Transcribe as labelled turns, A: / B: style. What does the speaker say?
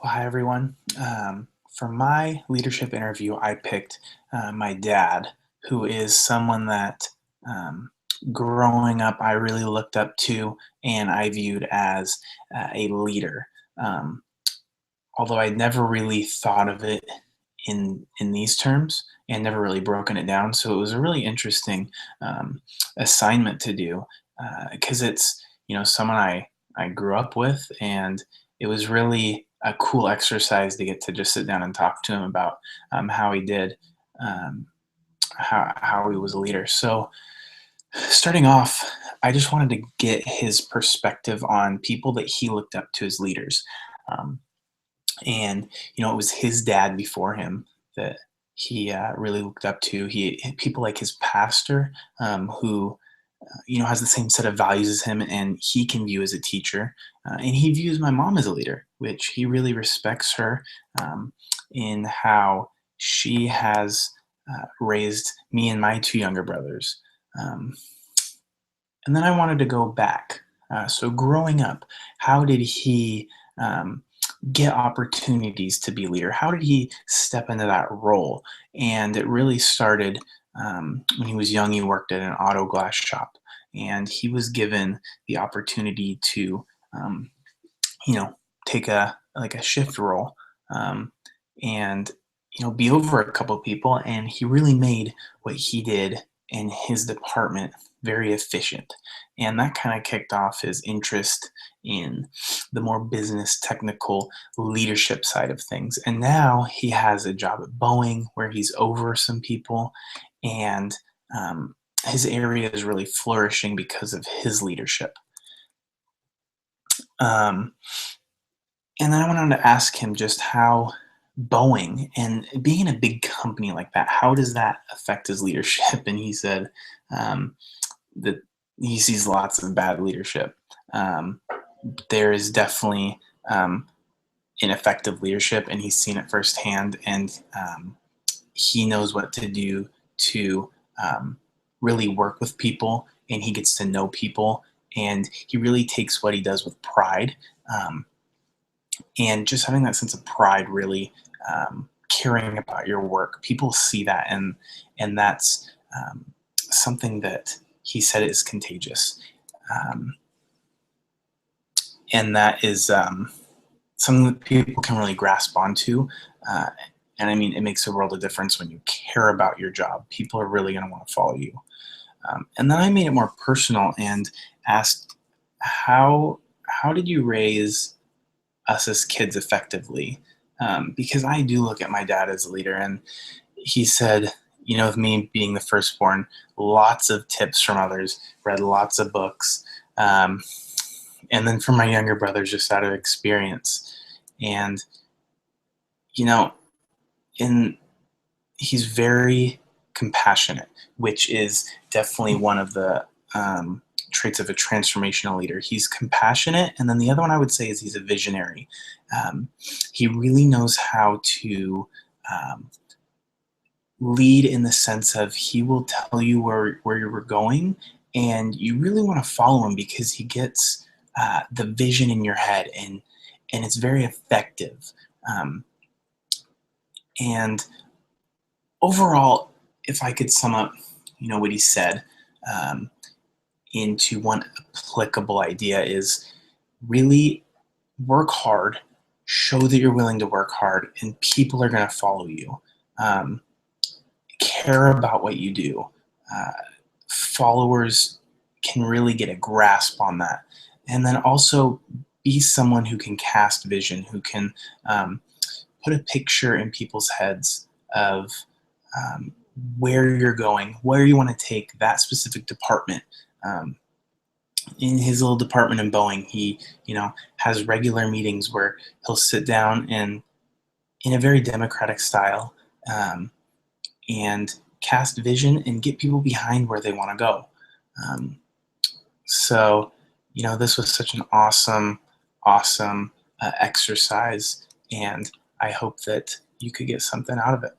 A: Well, hi everyone. For my leadership interview, I picked my dad, who is someone that um, growing up I really looked up to and I viewed as a leader. Um, Although I'd never really thought of it in these terms and never really broken it down. So it was a really interesting um, assignment to do because it's someone I grew up with, and it was really a cool exercise to get to just sit down and talk to him about how he did, um, how he was a leader. So starting off, I just wanted to get his perspective on people that he looked up to as leaders. Um, and it was his dad before him that he really looked up to. He People like his pastor, who has the same set of values as him, and he can view as a teacher. And he views my mom as a leader, which he really respects her in how she has raised me and my two younger brothers. Um, and then I wanted to go back. So growing up, how did he get opportunities to be leader? How did he step into that role? And it really started when he was young. He worked at an auto glass shop, and he was given the opportunity to, um, you know, take a shift role, um, and be over a couple people. And he really made what he did in his department very efficient, and that kind of kicked off his interest in the more business technical leadership side of things. And now he has a job at Boeing where he's over some people, and um, his area is really flourishing because of his leadership. um, And then I went on to ask him just how Boeing and being in a big company like that, how does that affect his leadership? And he said um, that he sees lots of bad leadership. Um, there is definitely ineffective leadership, and he's seen it firsthand. And he knows what to do to really work with people, and he gets to know people, and he really takes what he does with pride. Um, and just having that sense of pride, really caring about your work, people see that, and that's something that he said is contagious. um, and that is something that people can really grasp onto. uh, and I mean, it makes a world of difference when you care about your job. People are really going to want to follow you. And then I made it more personal and asked, how did you raise us as kids effectively? Because I do look at my dad as a leader, and he said, with me being the firstborn, lots of tips from others, read lots of books, um, and then from my younger brothers, just out of experience. And you know, in he's very compassionate, which is definitely one of the traits of a transformational leader. He's compassionate, and then the other one I would say is he's a visionary. Um, he really knows how to um, lead in the sense of he will tell you where you're going, and you really want to follow him because he gets the vision in your head, and it's very effective. Um, and overall, if I could sum up, what he said um, into one applicable idea is really work hard, show that you're willing to work hard, and people are going to follow you. Um, Care about what you do. Uh, Followers can really get a grasp on that. And then also be someone who can cast vision, who can put a picture in people's heads of um, where you're going, where you want to take that specific department. Um, in his little department in Boeing, he has regular meetings where he'll sit down and in a very democratic style, um, and cast vision and get people behind where they want to go. Um, so, this was such an awesome exercise, and I hope that you could get something out of it.